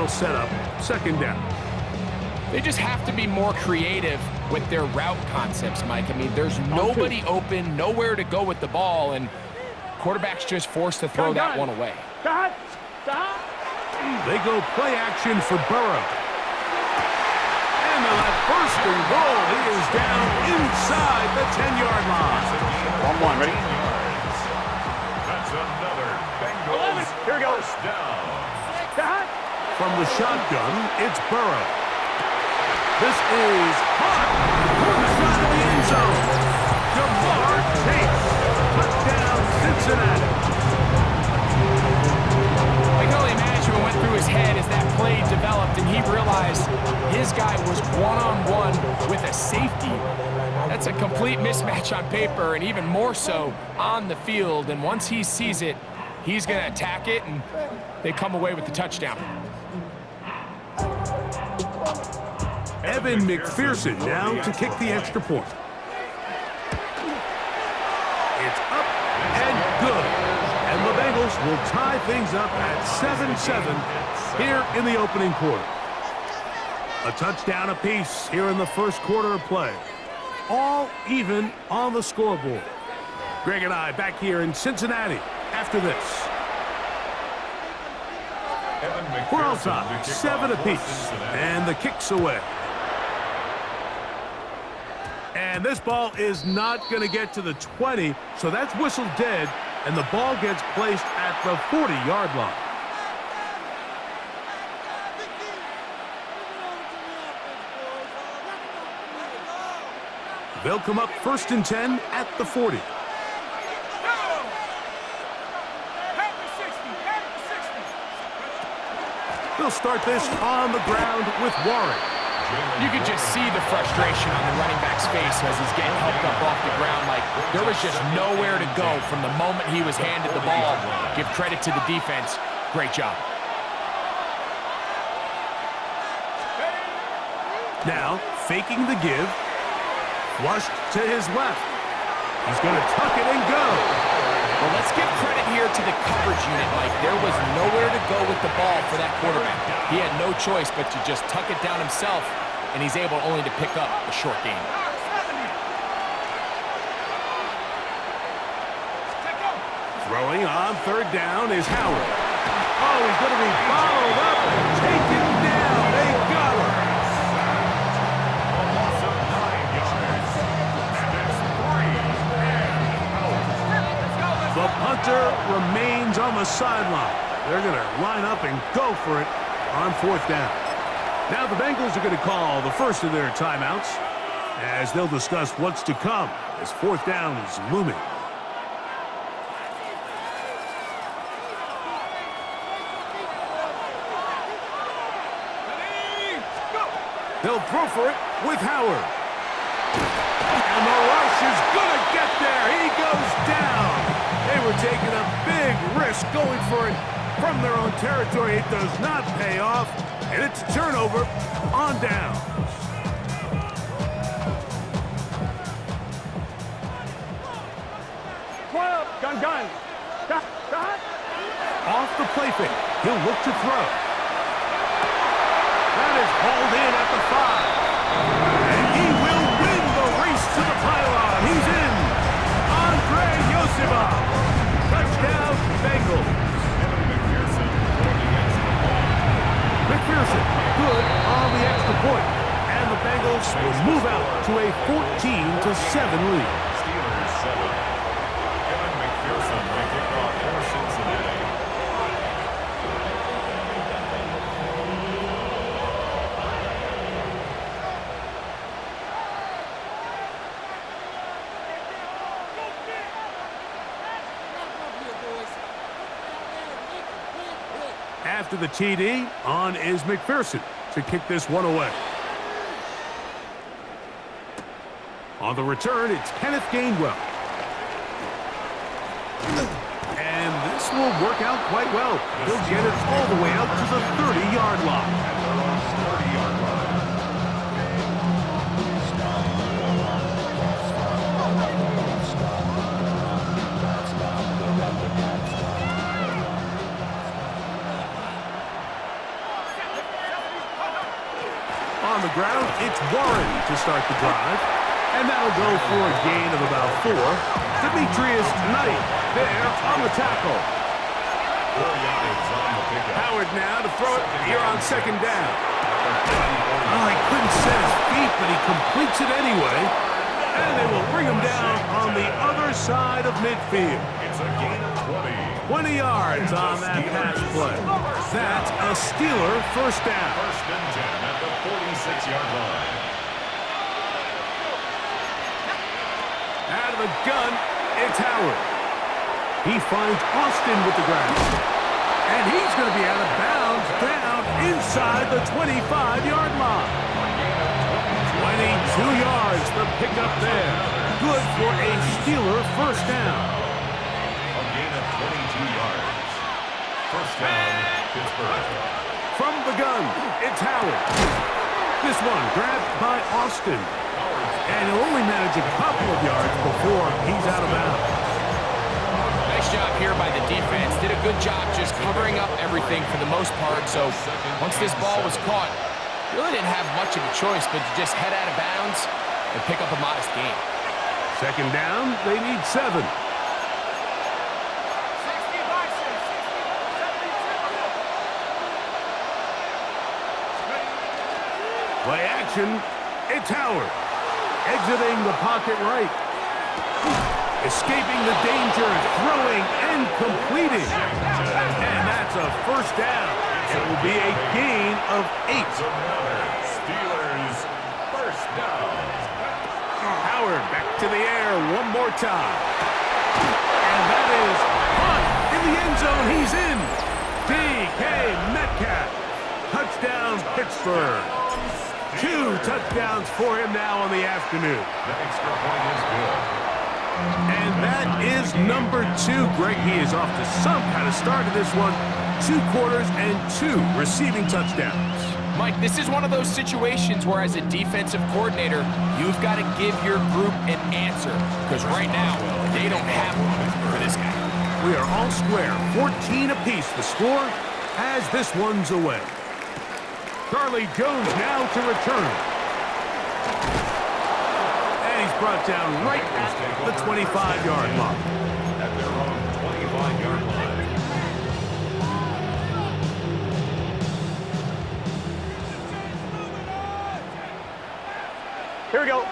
that'll set up second down. They just have to be more creative with their route concepts, Mike. I mean, there's nobody open, nowhere to go with the ball, and quarterback's just forced to throw that one away. They go play action for Burrow. And that first and goal, he is down inside the 10-yard line. 1-1, ready? That's another Bengals. Here we go. First down. From the shotgun, it's Burrow. This is caught for the shot of the end zone. Jamar Chase. Touchdown, Cincinnati. I can only imagine what went through his head as that play developed and he realized his guy was one-on-one with a safety. That's a complete mismatch on paper and even more so on the field. And once he sees it, he's going to attack it, and they come away with the touchdown. Evan McPherson now to kick the extra point. It's up and good. And the Bengals will tie things up at 7-7 here in the opening quarter. A touchdown apiece here in the first quarter of play. All even on the scoreboard. Greg and I back here in Cincinnati after this. We're on top, 7 apiece, and the kick's away. And this ball is not going to get to the 20, so that's whistled dead, and the ball gets placed at the 40-yard line. They'll come up 1st and 10 at the 40. They'll start this on the ground with Warren. You could just see the frustration on the running back's face as he's getting helped up off the ground. Like, there was just nowhere to go from the moment he was handed the ball. Give credit to the defense. Great job. Now, faking the give. Flushed to his left. He's going to tuck it and go. Well, let's give credit here to the coverage unit, Mike. There was nowhere to go with the ball for that quarterback. He had no choice but to just tuck it down himself, and he's able only to pick up a short gain. Throwing on 3rd down is Howard. Oh, he's going to be followed up and taken down. They got him. The punter remains on the sideline. They're going to line up and go for it on 4th down. Now the Bengals are going to call the first of their timeouts as they'll discuss what's to come as 4th down is looming. They'll throw for it with Howard. And the rush is going to get there. He goes down. They were taking a big risk going for it from their own territory. It does not pay off, and it's a turnover on down. Gun. Off the play fake. He'll look to throw. That is hauled in at the 5. And he will win the race to the pylon. He's in. Andre Yosibov. Touchdown, Bengals. McPherson, good on the extra point. And the Bengals will move out to a 14-7 lead. Steelers 7. Kevin McPherson will kick off for Cincinnati. After the TD, on is McPherson to kick this one away. On the return, it's Kenneth Gainwell. And this will work out quite well. He'll get it all the way out to the 30-yard line. on the ground. It's Warren to start the drive. And that'll go for a gain of about 4. Demetrius Knight there on the tackle. 4 yards on the pickup. Howard now to throw it here on second down. Oh, he couldn't set his feet, but he completes it anyway. And they will bring him down on the other side of midfield. It's a gain of 20. 20 yards on that pass play. That's a Steeler first down. First and 10 at the 46-yard line. Out of the gun, it's Howard. He finds Austin with the ground. And he's going to be out of bounds down inside the 25-yard line. 22 yards, the pickup there. Good for a Steeler first down. A gain of 22 yards. First down, Pittsburgh. From the gun, it's Howard. This one grabbed by Austin. And he'll only manage a couple of yards before he's out of bounds. Nice job here by the defense. Did a good job just covering up everything for the most part. So once this ball was caught, really didn't have much of a choice but to just head out of bounds and pick up a modest gain. Second down, they need 7. Play action, it's Howard. Exiting the pocket right. Escaping the danger, throwing and completing. And that's a first down. It will be a gain of 8. Steelers first down. Howard back to the air one more time. And that is caught in the end zone. He's in. DK Metcalf. Touchdown, Pittsburgh. 2 touchdowns for him now on the afternoon. The extra point is good. And that is number 2. Greg, he is off to some kind of start in this one. 2 quarters and 2 receiving touchdowns. Mike, this is one of those situations where as a defensive coordinator, you've got to give your group an answer. Because right now, they don't have one for this guy. We are all square. 14 apiece the score as this one's away. Charlie Jones now to return. And he's brought down right at the 25-yard line. At their own 25-yard line. Here we go.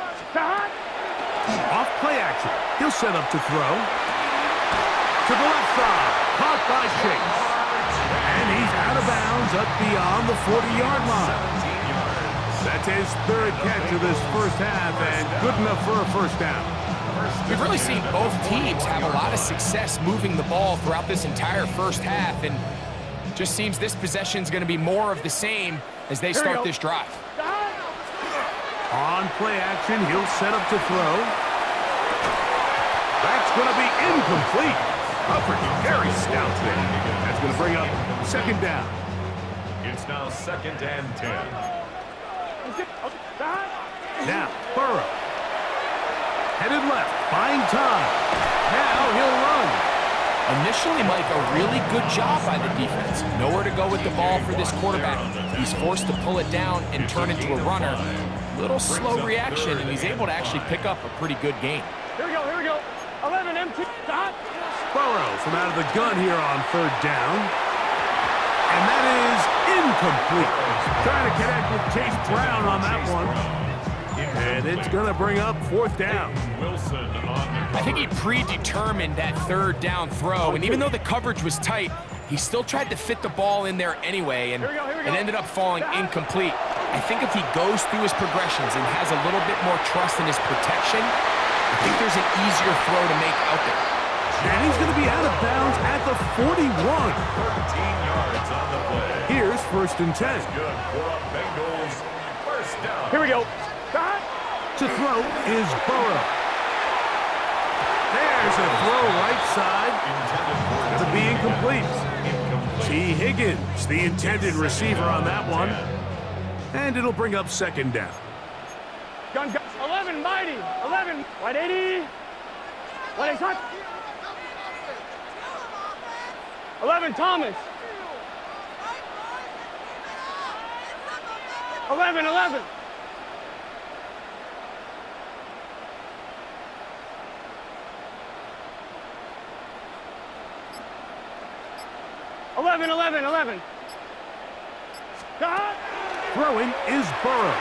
Off play action. He'll set up to throw. To the left side. Caught by Chase. And he's out of bounds up beyond the 40-yard line. That's his 3rd catch of this first half and good enough for a first down. We've really seen both teams have a lot of success moving the ball throughout this entire first half, and just seems this possession is going to be more of the same as they start this drive. On play action, he'll set up to throw. That's going to be incomplete. Coverage very stout there. That's going to bring up second down. It's now 2nd and 10. Now, Burrow. Headed left, buying time. Now he'll run. Initially, Mike, a really good job by the defense. Nowhere to go with the ball for this quarterback. He's forced to pull it down and turn into a runner. Little slow reaction, and he's able to actually pick up a pretty good gain. Here we go. 11 empty. Stop. Burrow from out of the gun here on 3rd down. And that is incomplete. Trying to connect with Chase Brown on that one. And it's going to bring up 4th down. Wilson on the I think he predetermined that 3rd down throw, and even though the coverage was tight, he still tried to fit the ball in there anyway, and it ended up falling incomplete. I think if he goes through his progressions and has a little bit more trust in his protection, I think there's an easier throw to make out there. And he's going to be out of bounds at the 41. 13 yards on the play. Here's 1st and 10. Good for a Bengals first down. Here we go. To throw is Burrow. There's a throw right side. Going to be incomplete. T. Higgins, the intended receiver on that one. And it'll bring up second down. Gun. 11 mighty. 11. 180. 180. 11 Thomas. 11, 11. Stop. Throwing is Burrow.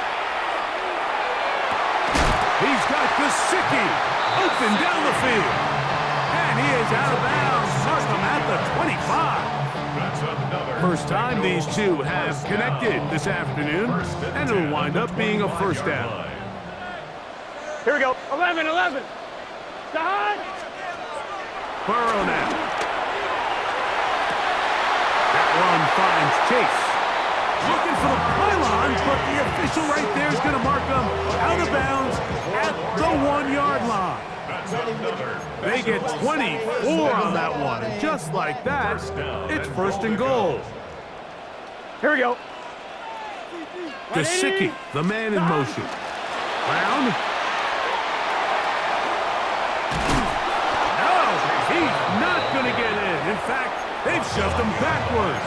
He's got Gesicki open down the field. And he is out of bounds. Mark him at the 25. First time these two have connected this afternoon, and it'll wind up being a first down. Here we go. 11, 11. Stop. Burrow now. That run finds Chase. Looking for the pylon, but the official right there is going to mark him out of bounds at the 1-yard line. They get 24 on that one, and just like that, it's first and goal. Here we go. Gesicki, the man in motion. Brown. No, he's not going to get in. In fact, they've shoved him backwards.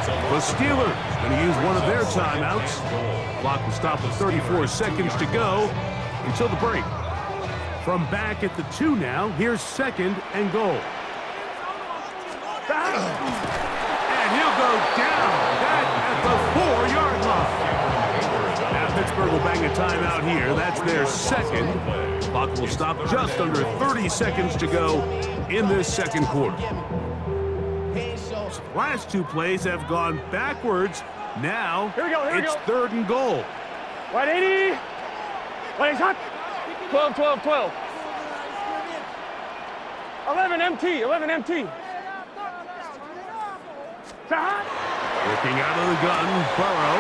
The Steelers going to use one of their timeouts. Clock will stop with 34 seconds to go until the break. From back at the 2 now, here's second and goal. And he'll go down back at the 4-yard line. Now Pittsburgh will bang a timeout here. That's their second. Clock will stop just under 30 seconds to go in this second quarter. Last 2 plays have gone backwards. Now it's third and goal. Right 80. Right, he's hot. 12, 12, 12. 11 MT, 11 MT. Stop. Looking out of the gun, Burrow.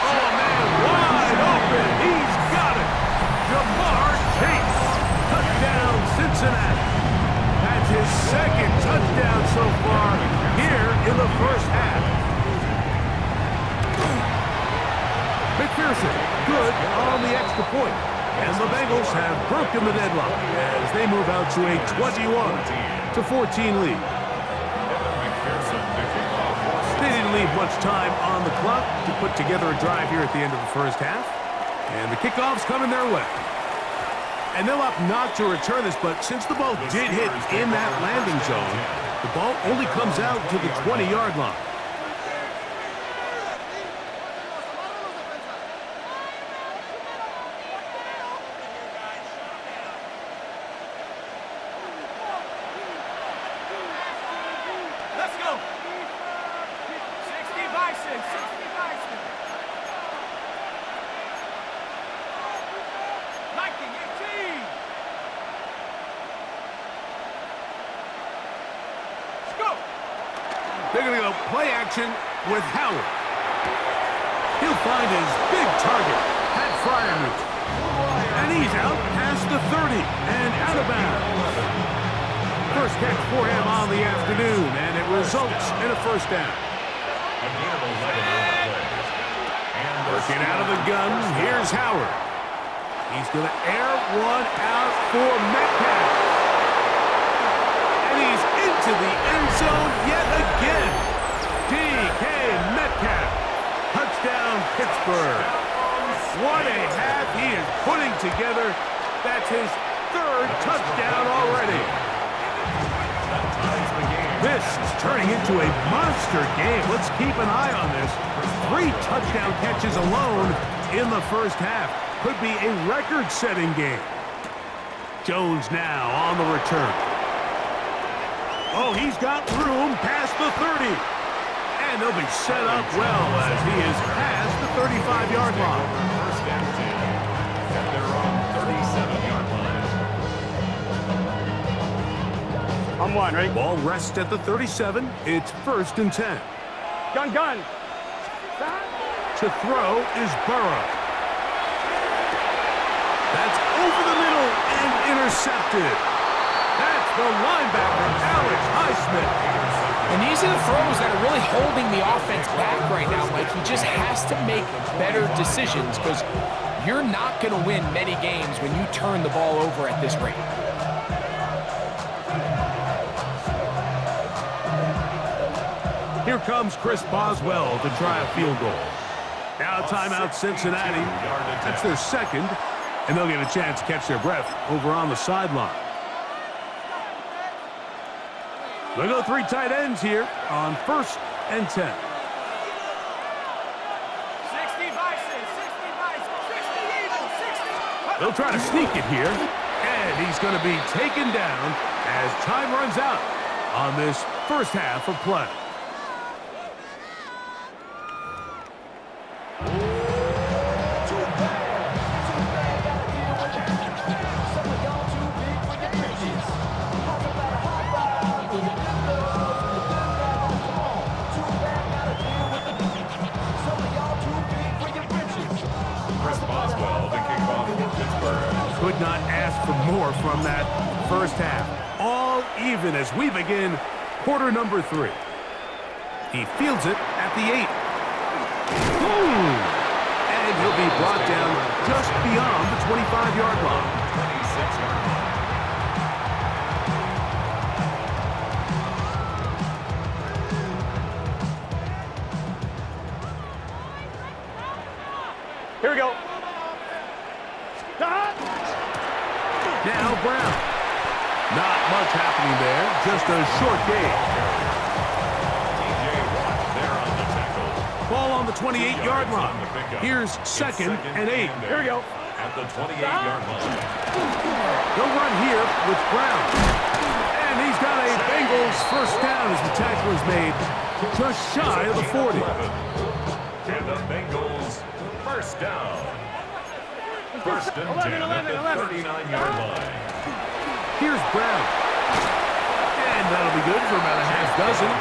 Oh, man, wide open. He's got it. Jamar Chase. Touchdown, Cincinnati. That's his second touchdown so far here in the first half. McPherson, good on the extra point. And the Bengals have broken the deadlock as they move out to a 21-14 lead. They didn't leave much time on the clock to put together a drive here at the end of the first half. And the kickoff's coming their way. And they'll opt not to return this, but since the ball did hit in that landing zone, the ball only comes out to the 20-yard line. Let's go. 60 Bison, 60 Bison. Liking 18. Let's go. They're going to go play action with Howard. He'll find his big target, Pat Fryermuth. And he's out past the 30 and out of bounds. First catch for him on the afternoon, and it results in a first down. Working out of the gun, here's Howard. He's going to air one out for Metcalf. And he's into the end zone yet again. DK Metcalf. Touchdown, Pittsburgh. What a half he is putting together. That's his third touchdown already. This is turning into a monster game. Let's keep an eye on this. 3 touchdown catches alone in the first half. Could be a record-setting game. Jones now on the return. Oh, he's got room past the 30. And they'll be set up well as he is past the 35-yard line. First down 10 at their own 37-yard line. I'm one, ready? Ball rests at the 37. It's first and 10. Gun, gun. To throw is Burrow. That's over the middle and intercepted. That's the linebacker, Alex Highsmith. And these are the throws that are really holding the offense back right now. Like, he just has to make better decisions because you're not going to win many games when you turn the ball over at this rate. Here comes Chris Boswell to try a field goal. Now timeout Cincinnati. That's their second, and they'll get a chance to catch their breath over on the sideline. They'll go 3 tight ends here on 1st and 10. 60 Bison, 60 Bison, 60 Eagles, 60. They'll try to sneak it here, and he's going to be taken down as time runs out on this first half of play. Could not ask for more from that first half. All even as we begin quarter number 3. He fields it at the 8. Boom! And he'll be brought down just beyond the 25-yard line. 26-yard line. Here we go. Now Brown. Not much happening there. Just a short gain. Ball on the 28-yard line. Here's 2nd and 8. Here we go. At the 28-yard line. They'll run here with Brown. And he's got a Bengals first down as the tackle is made just shy of the 40. And the Bengals first down. 1st and 10 at the 39-yard line. Here's Brown. And that'll be good for about a half dozen.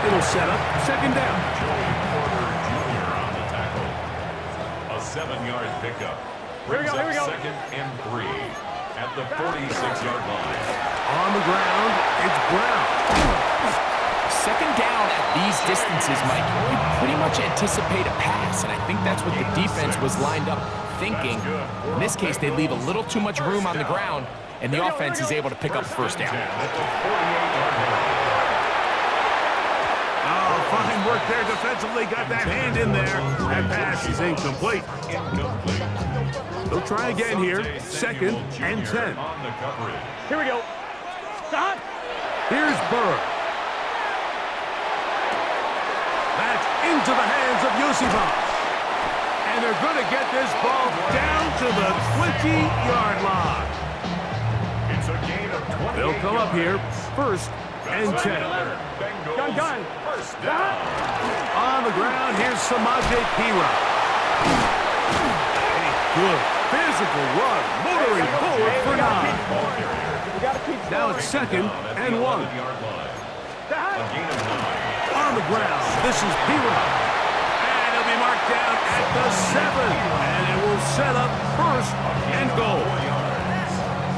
It'll set up 2nd down. Joey Porter Jr. on the tackle. A 7-yard pickup. Here we go, here we go. 2nd and 3 at the 46-yard line. On the ground, it's Brown. 2nd down at these distances, Mike, you pretty much anticipate a pass, and I think that's what the defense was lined up thinking. In this case, they leave a little too much room on the ground, and the offense is able to pick up 1st down. Oh, fine work there defensively. Got that hand in there. That pass is incomplete. They'll try again here. 2nd and 10. Here we go. Stop. Here's Burr. That's into the hands of Yosibas. And they're going to get this ball down to the 20-yard line. It's a gain of 20. They'll come up here 1st and 10. Gun. First down. On the ground, here's Samaje Perine. A good physical run, motoring forward for 9. Now it's 2nd and 1. A gain of 9. On the ground, this is Perine. And he'll be marked down at the 7. And it will set up 1st and goal.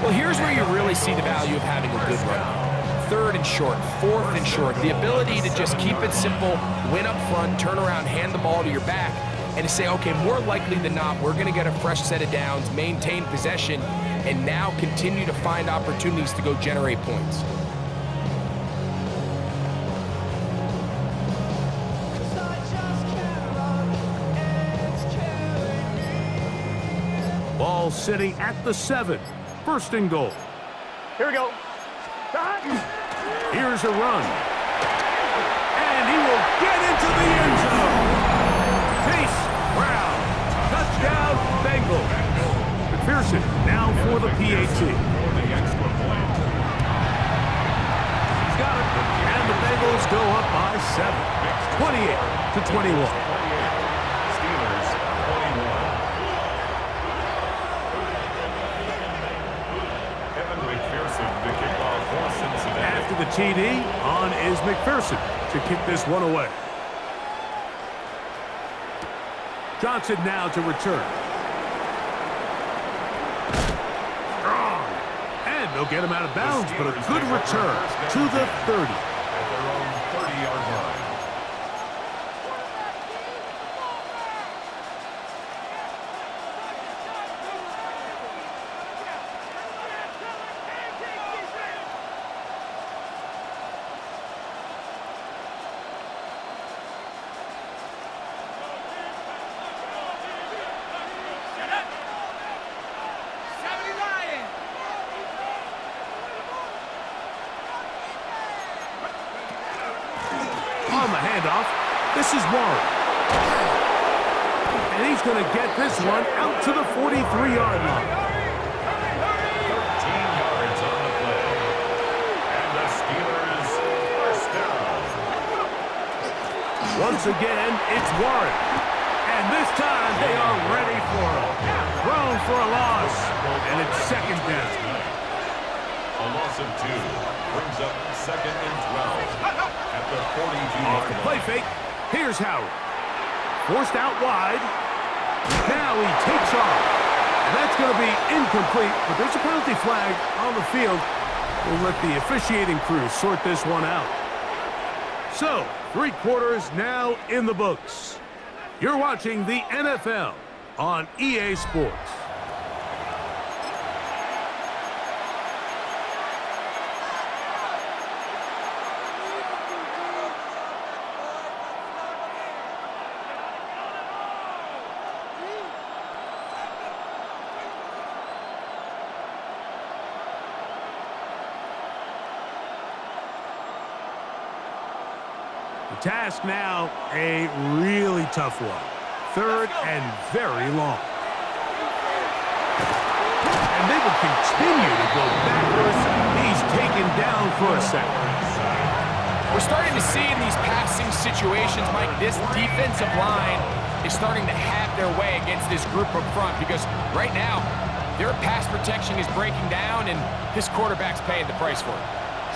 Well, here's where you really see the value of having a good run. 3rd and short, 4th and short. The ability to just keep it simple, win up front, turn around, hand the ball to your back, and to say, okay, more likely than not, we're going to get a fresh set of downs, maintain possession, and now continue to find opportunities to go generate points. Ball sitting at the 7. 1st and goal. Here we go. Here's a run. And he will get into the end zone. Chase Brown. Touchdown, Bengals. McPherson now for the PAT. He's got it. And the Bengals go up by 7. 28-21. Steelers 21. Evan McPherson to kick off for Cincinnati. After the TD, on is McPherson to kick this one away. Johnson now to return. Strong. And they'll get him out of bounds, but a good return to the 30. At their own 30-yard line. This is Warren. And he's going to get this one out to the 43-yard line. 13 yards on the play. And the Steelers first down. Once again, it's Warren. And this time they are ready for him. Thrown for a loss. And it's second down. A loss of 2 brings up second and 12 at the 42-yard line. Play fake. Here's Howard. Forced out wide. Now he takes off. And that's going to be incomplete, but there's a penalty flag on the field. We'll let the officiating crew sort this one out. So, 3 quarters now in the books. You're watching the NFL on EA Sports. The task now, a really tough one. 3rd and very long. And they will continue to go backwards. He's taken down for a second. We're starting to see in these passing situations, Mike, this defensive line is starting to have their way against this group up front because right now, their pass protection is breaking down and this quarterback's paying the price for it.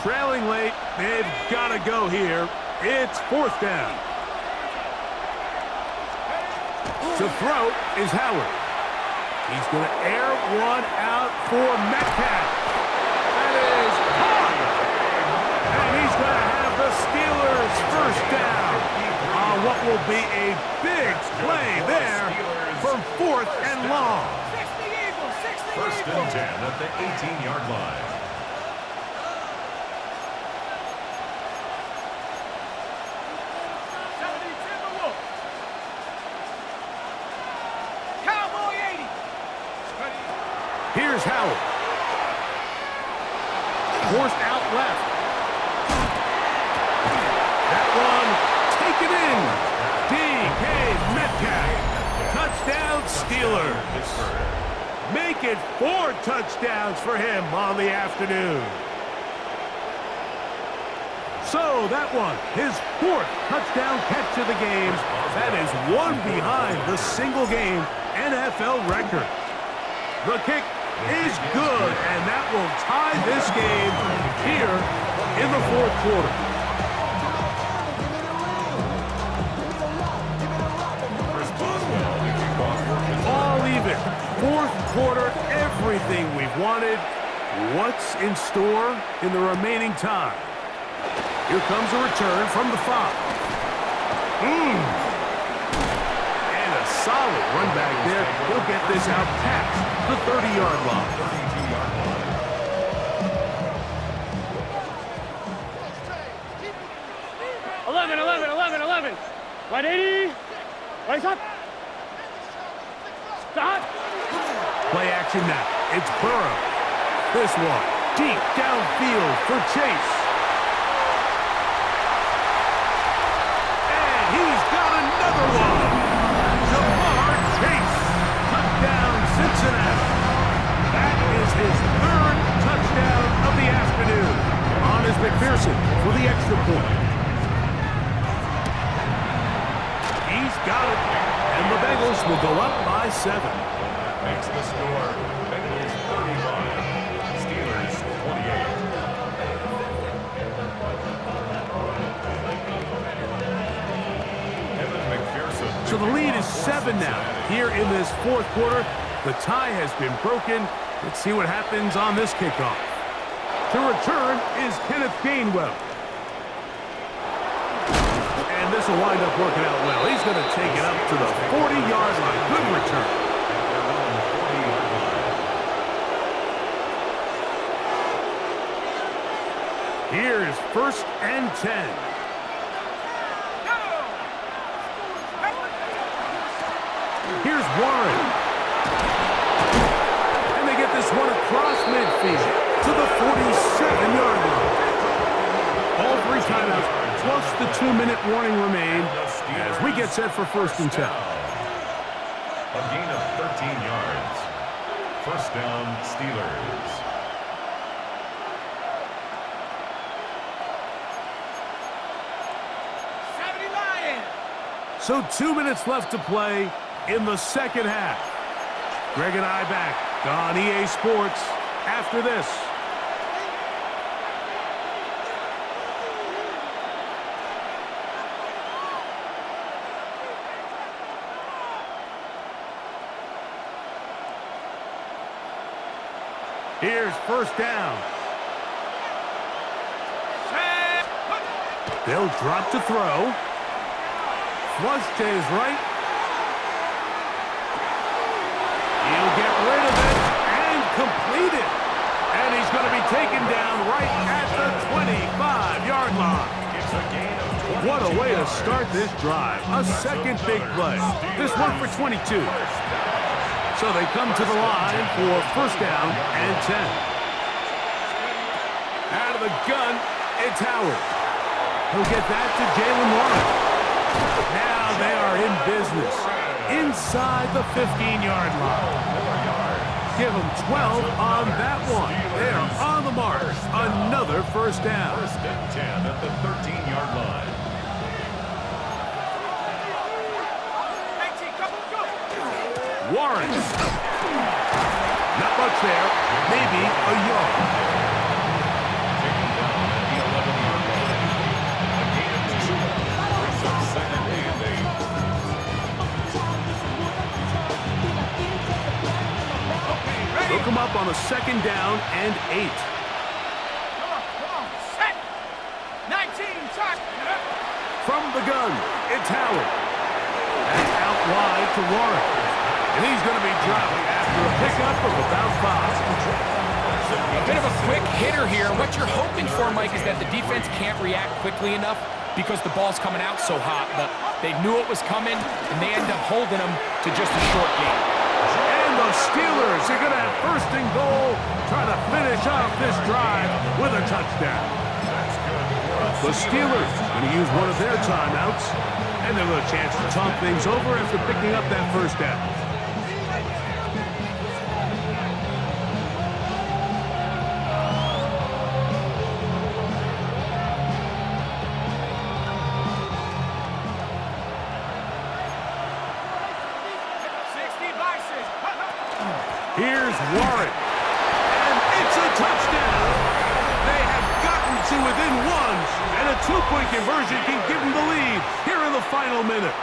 Trailing late, they've got to go here. It's 4th down. To throw is Howard. He's going to air one out for Metcalf. That is caught. And he's going to have the Steelers first down on what will be a big play there from 4th and long. First and 10 at the 18-yard line. Here's Howard. Forced out left. That one taken in. DK Metcalf. Touchdown Steelers. Make it 4 touchdowns for him on the afternoon. So that one, his 4th touchdown catch of the game. That is one behind the single-game NFL record. The kick is good, and that will tie this game here in the 4th quarter. All even. 4th quarter, everything we've wanted. What's in store in the remaining time? Here comes a return from the 5. And a solid run back there. He'll get this out past the 30-yard line. 11. Right 80. Right up. Stop. Play action now. It's Burrow. This one deep downfield for Chase. And he's got another one. Jamar Chase. Touchdown Cincinnati. That is his 3rd touchdown of the afternoon. On is McPherson for the extra point. He's got it. And the Bengals will go up by 7. Makes the score Bengals 35, Steelers 28. Evan McPherson. So the lead is 7 now. Here in this 4th quarter, the tie has been broken. Let's see what happens on this kickoff. To return is Kenneth Gainwell. And this will wind up working out well. He's going to take it up to the 40-yard line. Good return. Here's 1st and 10. Here's Warren. And they get this one across midfield to the 47-yard line. All 3 timeouts plus the 2-minute warning remain as we get set for 1st and 10. A gain of 13 yards. 1st down, Steelers. So 2 minutes left to play in the 2nd half. Greg and I back on EA Sports after this. Here's 1st down. They'll drop to throw. Flush to his right. He'll get rid of it and complete it. And he's going to be taken down right at the 25-yard line. What a way to start this drive. A 2nd big play. This one for 22. So they come to the line for 1st down and 10. Out of the gun, it's Howard. He'll get that to Jalen Warren. Now they are in business inside the 15-yard line. Give them 12 on that one. They are on the march. Another 1st down. 1st and 10 at the 13-yard line. Warren. Not much there. Maybe a yard. Look him up on a 2nd down and 8. Come on, set. 19, shot. From the gun, it's Howard. And out wide to Warren. And he's going to be dropped after a pickup of about 5. A bit of a quick hitter here. What you're hoping for, Mike, is that the defense can't react quickly enough because the ball's coming out so hot. But they knew it was coming, and they end up holding them to just a short game. The Steelers are going to have 1st and goal, trying to finish off this drive with a touchdown. The Steelers going to use one of their timeouts, and they'll have a chance to talk things over after picking up that 1st down. Here's Warren, and it's a touchdown. They have gotten to within 1, and a 2-point conversion can give them the lead here in the final minute.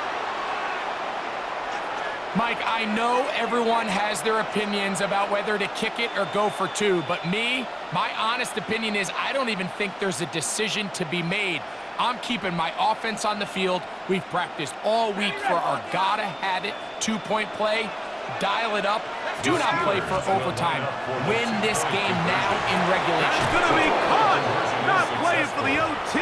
Mike, I know everyone has their opinions about whether to kick it or go for 2, but my honest opinion is I don't even think there's a decision to be made. I'm keeping my offense on the field. We've practiced all week for our gotta-have-it 2-point play. Dial it up. Do not play for overtime. Win this game now in regulation. It's going to be caught. Not playing for the OT.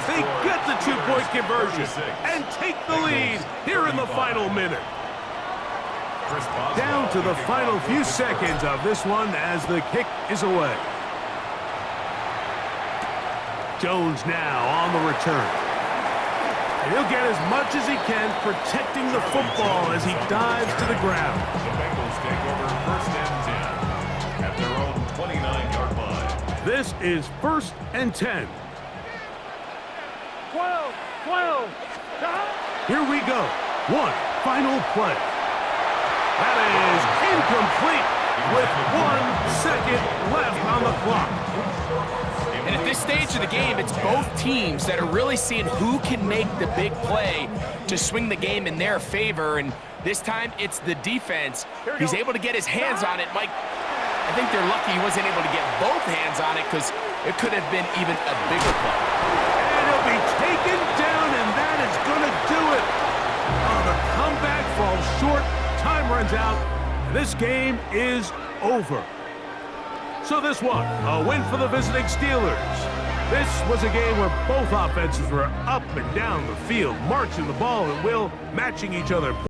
They get the 2-point conversion and take the lead here in the final minute. Down to the final few seconds of this one as the kick is away. Jones now on the return. And he'll get as much as he can protecting the football as he dives to the ground. The Bengals take over 1st and 10 at their own 29-yard line. This is 1st and 10. 12. Here we go. One final play. That is incomplete with 1 second left on the clock. And at this stage of the game, it's both teams that are really seeing who can make the big play to swing the game in their favor. And this time, it's the defense. He's able to get his hands on it. Mike, I think they're lucky he wasn't able to get both hands on it because it could have been even a bigger play. And he'll be taken down, and that is going to do it. Oh, the comeback falls short. Time runs out. And this game is over. So this one, a win for the visiting Steelers. This was a game where both offenses were up and down the field, marching the ball at will, matching each other.